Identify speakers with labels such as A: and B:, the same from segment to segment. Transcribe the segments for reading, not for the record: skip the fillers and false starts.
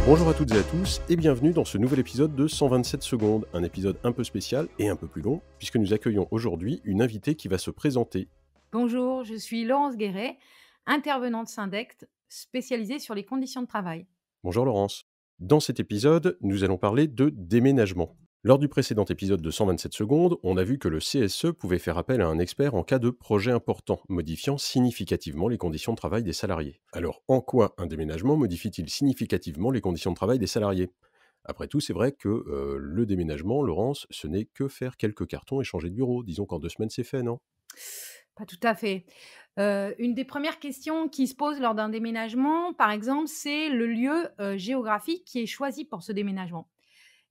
A: Bonjour à toutes et à tous et bienvenue dans ce nouvel épisode de 127 secondes, un épisode un peu spécial et un peu plus long puisque nous accueillons aujourd'hui une invitée qui va se présenter.
B: Bonjour, je suis Laurence Guéret, intervenante Syndect, spécialisée sur les conditions de travail.
A: Bonjour Laurence. Dans cet épisode, nous allons parler de déménagement. Lors du précédent épisode de 127 secondes, on a vu que le CSE pouvait faire appel à un expert en cas de projet important, modifiant significativement les conditions de travail des salariés. Alors, en quoi un déménagement modifie-t-il significativement les conditions de travail des salariés? Après tout, c'est vrai que le déménagement, Laurence, ce n'est que faire quelques cartons et changer de bureau. Disons qu'en 2 semaines, c'est fait, non?
B: Pas tout à fait. Une des premières questions qui se posent lors d'un déménagement, par exemple, c'est le lieu géographique qui est choisi pour ce déménagement.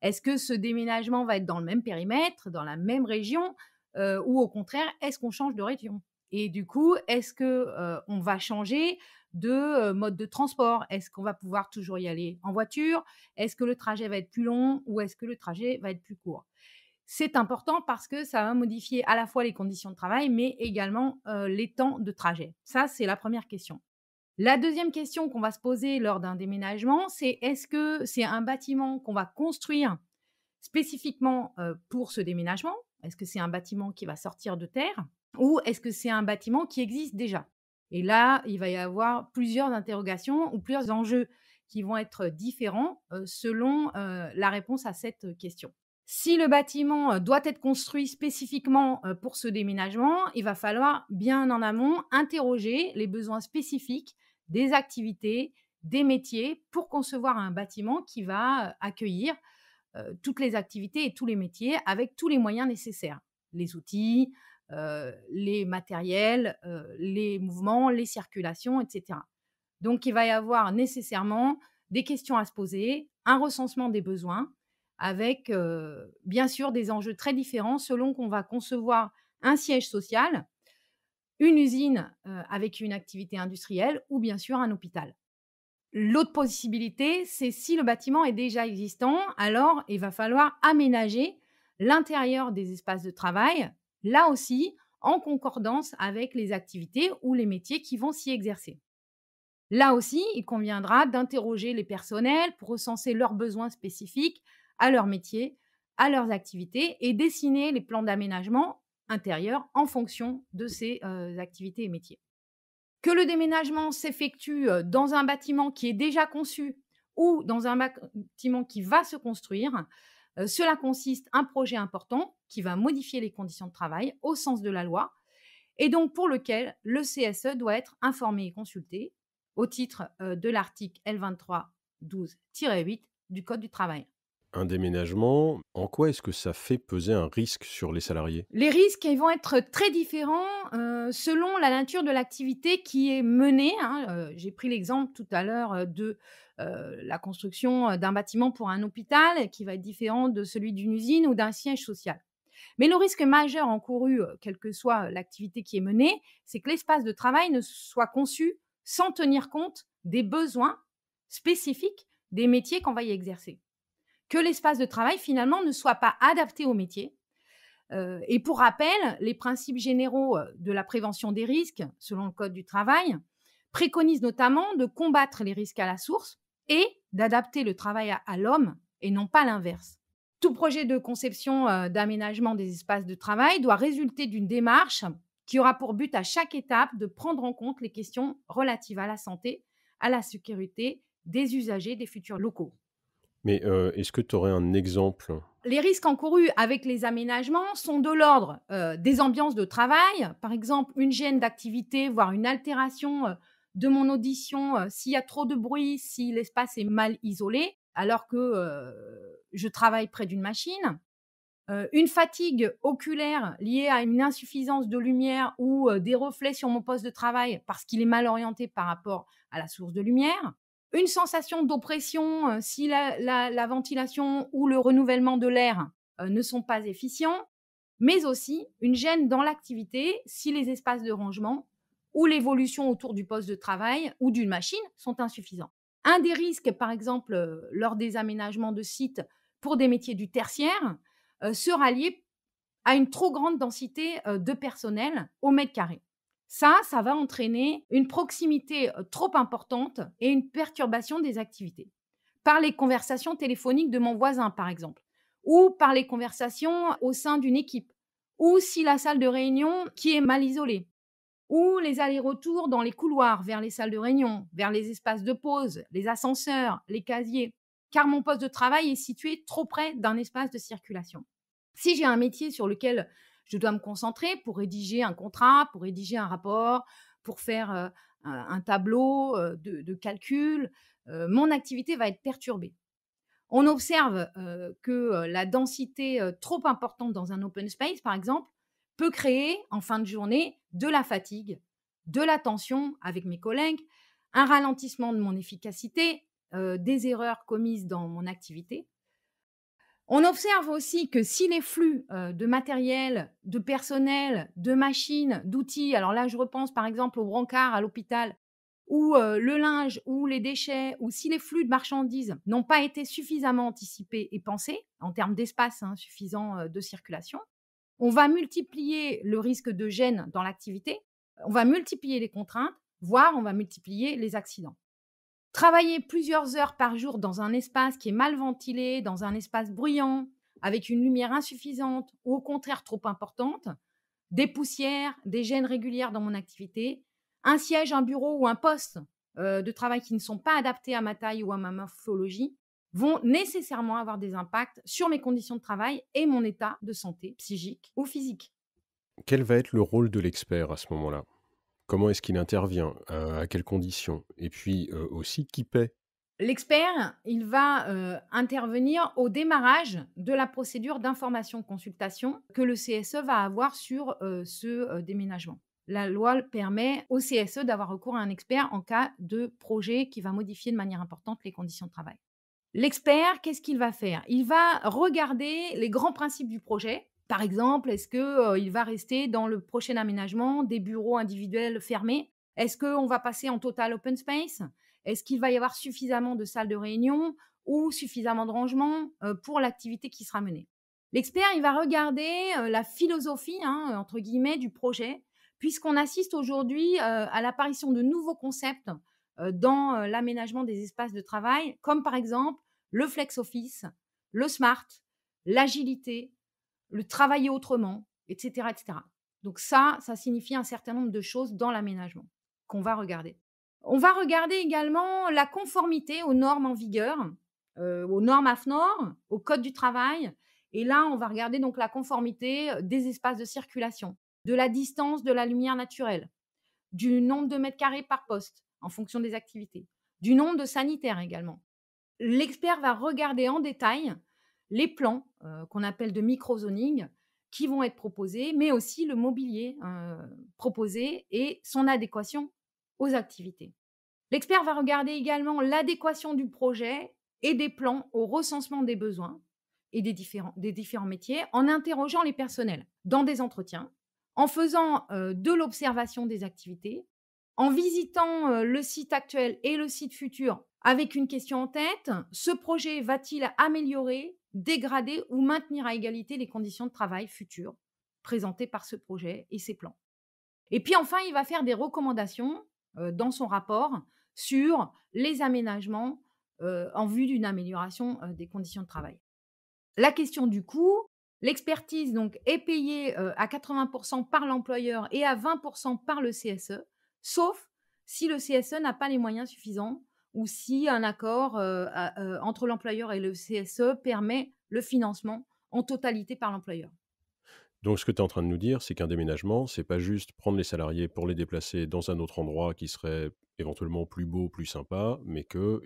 B: Est-ce que ce déménagement va être dans le même périmètre, dans la même région, ou au contraire, est-ce qu'on change de région? Et du coup, est-ce que on va changer de mode de transport? Est-ce qu'on va pouvoir toujours y aller en voiture? Est-ce que le trajet va être plus long ou est-ce que le trajet va être plus court? C'est important parce que ça va modifier à la fois les conditions de travail, mais également, les temps de trajet. Ça, c'est la première question. La deuxième question qu'on va se poser lors d'un déménagement, c'est est-ce que c'est un bâtiment qu'on va construire spécifiquement, pour ce déménagement? Est-ce que c'est un bâtiment qui va sortir de terre? Ou est-ce que c'est un bâtiment qui existe déjà? Et là, il va y avoir plusieurs interrogations ou plusieurs enjeux qui vont être différents, selon, la réponse à cette question. Si le bâtiment, doit être construit spécifiquement, pour ce déménagement, il va falloir bien en amont interroger les besoins spécifiques des activités, des métiers pour concevoir un bâtiment qui va, accueillir, toutes les activités et tous les métiers avec tous les moyens nécessaires. Les outils, les matériels, les mouvements, les circulations et cetera. Donc il va y avoir nécessairement des questions à se poser, un recensement des besoins avec, bien sûr des enjeux très différents selon qu'on va concevoir un siège social, une usine, avec une activité industrielle ou bien sûr un hôpital. L'autre possibilité, c'est si le bâtiment est déjà existant, alors il va falloir aménager l'intérieur des espaces de travail, là aussi en concordance avec les activités ou les métiers qui vont s'y exercer. Là aussi, il conviendra d'interroger les personnels pour recenser leurs besoins spécifiques à leur métier, à leurs activités et dessiner les plans d'aménagement intérieur en fonction de ces activités et métiers. Que le déménagement s'effectue dans un bâtiment qui est déjà conçu ou dans un bâtiment qui va se construire, cela consiste un projet important qui va modifier les conditions de travail au sens de la loi et donc pour lequel le CSE doit être informé et consulté au titre de l'article L2312-8 du Code du travail.
A: Un déménagement, en quoi est-ce que ça fait peser un risque sur les salariés?
B: Les risques, ils vont être très différents, selon la nature de l'activité qui est menée, hein, j'ai pris l'exemple tout à l'heure, de, la construction, d'un bâtiment pour un hôpital qui va être différent de celui d'une usine ou d'un siège social. Mais le risque majeur encouru, quelle que soit l'activité qui est menée, c'est que l'espace de travail ne soit conçu sans tenir compte des besoins spécifiques des métiers qu'on va y exercer. Que l'espace de travail finalement ne soit pas adapté au métier. Et pour rappel, les principes généraux de la prévention des risques, selon le Code du travail, préconisent notamment de combattre les risques à la source et d'adapter le travail à l'homme et non pas l'inverse. Tout projet de conception d'aménagement des espaces de travail doit résulter d'une démarche qui aura pour but à chaque étape de prendre en compte les questions relatives à la santé, à la sécurité des usagers des futurs locaux.
A: Mais est-ce que tu aurais un exemple?
B: Les risques encourus avec les aménagements sont de l'ordre, des ambiances de travail, par exemple une gêne d'activité, voire une altération, de mon audition, s'il y a trop de bruit, si l'espace est mal isolé, alors que, je travaille près d'une machine. Une fatigue oculaire liée à une insuffisance de lumière ou, des reflets sur mon poste de travail parce qu'il est mal orienté par rapport à la source de lumière. Une sensation d'oppression, si la ventilation ou le renouvellement de l'air, ne sont pas efficients, mais aussi une gêne dans l'activité si les espaces de rangement ou l'évolution autour du poste de travail ou d'une machine sont insuffisants. Un des risques, par exemple, lors des aménagements de sites pour des métiers du tertiaire, sera lié à une trop grande densité, de personnel au mètre carré. Ça va entraîner une proximité, trop importante et une perturbation des activités. par les conversations téléphoniques de mon voisin, par exemple, ou par les conversations au sein d'une équipe, ou si la salle de réunion qui est mal isolée, ou les allers-retours dans les couloirs vers les salles de réunion, vers les espaces de pause, les ascenseurs, les casiers, car mon poste de travail est situé trop près d'un espace de circulation. Si j'ai un métier sur lequel je dois me concentrer pour rédiger un contrat, pour rédiger un rapport, pour faire un tableau de calcul, mon activité va être perturbée. On observe que la densité trop importante dans un open space, par exemple, peut créer en fin de journée de la fatigue, de la tension avec mes collègues, un ralentissement de mon efficacité, des erreurs commises dans mon activité. On observe aussi que si les flux de matériel, de personnel, de machines, d'outils, alors là je repense par exemple au brancard à l'hôpital, ou le linge, ou les déchets, ou si les flux de marchandises n'ont pas été suffisamment anticipés et pensés, en termes d'espace suffisant de circulation, on va multiplier le risque de gêne dans l'activité, on va multiplier les contraintes, voire on va multiplier les accidents. Travailler plusieurs heures par jour dans un espace qui est mal ventilé, dans un espace bruyant, avec une lumière insuffisante ou au contraire trop importante, des poussières, des gênes régulières dans mon activité, un siège, un bureau ou un poste de travail qui ne sont pas adaptés à ma taille ou à ma morphologie vont nécessairement avoir des impacts sur mes conditions de travail et mon état de santé psychique ou physique.
A: Quel va être le rôle de l'expert à ce moment-là? Comment est-ce qu'il intervient? À quelles conditions? Et puis, aussi qui paie?
B: L'expert, il va intervenir au démarrage de la procédure d'information-consultation que le CSE va avoir sur ce déménagement. La loi le permet au CSE d'avoir recours à un expert en cas de projet qui va modifier de manière importante les conditions de travail. L'expert, qu'est-ce qu'il va faire? Il va regarder les grands principes du projet. Par exemple, est-ce que, il va rester dans le prochain aménagement des bureaux individuels fermés? Est-ce qu'on va passer en total open space? Est-ce qu'il va y avoir suffisamment de salles de réunion ou suffisamment de rangements, pour l'activité qui sera menée? L'expert, il va regarder, la «philosophie», entre guillemets, du projet, puisqu'on assiste aujourd'hui, à l'apparition de nouveaux concepts dans l'aménagement des espaces de travail, comme par exemple le flex office, le smart, l'agilité, le travailler autrement, etc., etc. Donc ça signifie un certain nombre de choses dans l'aménagement qu'on va regarder. On va regarder également la conformité aux normes en vigueur, aux normes AFNOR, au code du travail. Et là, on va regarder donc la conformité des espaces de circulation, de la distance de la lumière naturelle, du nombre de mètres carrés par poste en fonction des activités, du nombre de sanitaires également. L'expert va regarder en détail les plans qu'on appelle de microzoning qui vont être proposés, mais aussi le mobilier proposé et son adéquation aux activités. L'expert va regarder également l'adéquation du projet et des plans au recensement des besoins et des différents métiers en interrogeant les personnels dans des entretiens, en faisant de l'observation des activités, en visitant le site actuel et le site futur avec une question en tête: ce projet va-t-il améliorer, dégrader ou maintenir à égalité les conditions de travail futures présentées par ce projet et ses plans? Et puis enfin, il va faire des recommandations dans son rapport sur les aménagements en vue d'une amélioration des conditions de travail. La question du coût, l'expertise donc est payée à 80% par l'employeur et à 20% par le CSE, sauf si le CSE n'a pas les moyens suffisants ou si un accord entre l'employeur et le CSE permet le financement en totalité par l'employeur.
A: Donc ce que tu es en train de nous dire, c'est qu'un déménagement, c'est pas juste prendre les salariés pour les déplacer dans un autre endroit qui serait éventuellement plus beau, plus sympa, mais que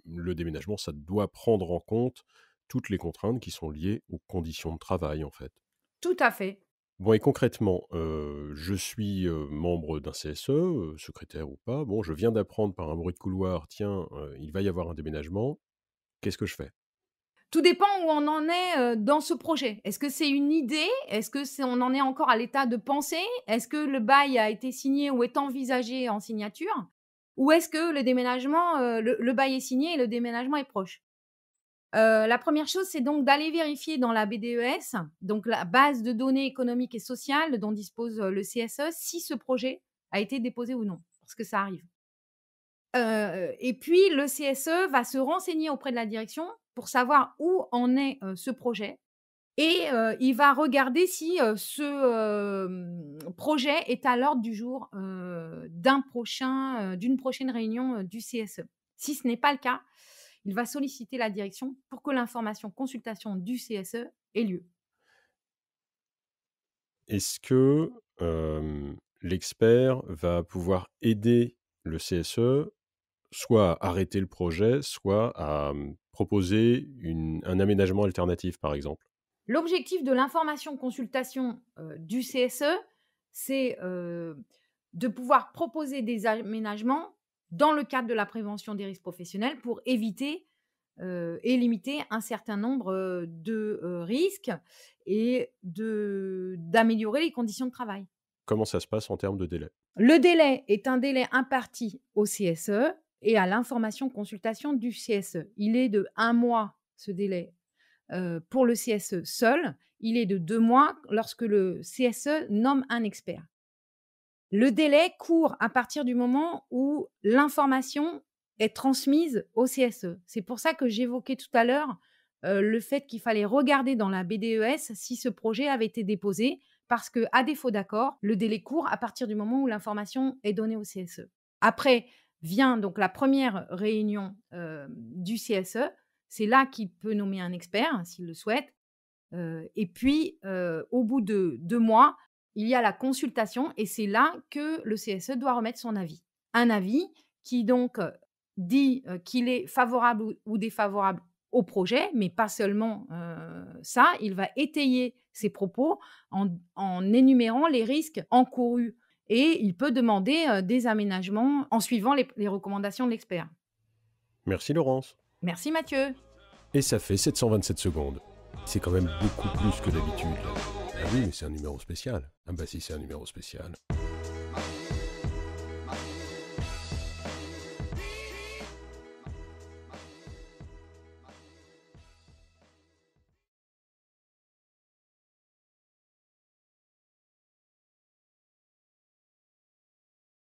A: le déménagement, ça doit prendre en compte toutes les contraintes qui sont liées aux conditions de travail, en fait.
B: Tout à fait.
A: Bon et concrètement, je suis, membre d'un CSE, secrétaire ou pas. Bon, je viens d'apprendre par un bruit de couloir: «Tiens, il va y avoir un déménagement». Qu'est-ce que je fais?
B: Tout dépend où on en est, dans ce projet. Est-ce que c'est une idée? Est-ce que c'est on en est encore à l'état de pensée? Est-ce que le bail a été signé ou est envisagé en signature? Ou est-ce que le déménagement, le bail est signé et le déménagement est proche? La première chose, c'est donc d'aller vérifier dans la BDES, donc la base de données économiques et sociales dont dispose, le CSE, si ce projet a été déposé ou non, parce que ça arrive. Et puis le CSE va se renseigner auprès de la direction pour savoir où en est, ce projet et il va regarder si, projet est à l'ordre du jour, d'une prochaine réunion, du CSE. Si ce n'est pas le cas, il va solliciter la direction pour que l'information consultation du CSE ait lieu.
A: Est-ce que, l'expert va pouvoir aider le CSE, soit à arrêter le projet, soit à, proposer un aménagement alternatif, par exemple?
B: L'objectif de l'information consultation, du CSE, c'est, de pouvoir proposer des aménagements dans le cadre de la prévention des risques professionnels pour éviter, et limiter un certain nombre, de, risques et d'améliorer les conditions de travail.
A: Comment ça se passe en termes de délai?
B: Le délai est un délai imparti au CSE et à l'information consultation du CSE. Il est de 1 mois, ce délai, pour le CSE seul. Il est de 2 mois lorsque le CSE nomme un expert. Le délai court à partir du moment où l'information est transmise au CSE. C'est pour ça que j'évoquais tout à l'heure, le fait qu'il fallait regarder dans la BDES si ce projet avait été déposé parce qu'à défaut d'accord, le délai court à partir du moment où l'information est donnée au CSE. Après vient donc la première réunion, du CSE. C'est là qu'il peut nommer un expert, s'il le souhaite, et puis, au bout de 2 mois, il y a la consultation et c'est là que le CSE doit remettre son avis. Un avis qui donc, dit, qu'il est favorable ou défavorable au projet, mais pas seulement, ça. Il va étayer ses propos en énumérant les risques encourus et il peut demander, des aménagements en suivant les recommandations de l'expert.
A: Merci Laurence.
B: Merci Mathieu.
A: Et ça fait 727 secondes. C'est quand même beaucoup plus que d'habitude. Ah oui, mais c'est un numéro spécial. Ah bah si, c'est un numéro spécial.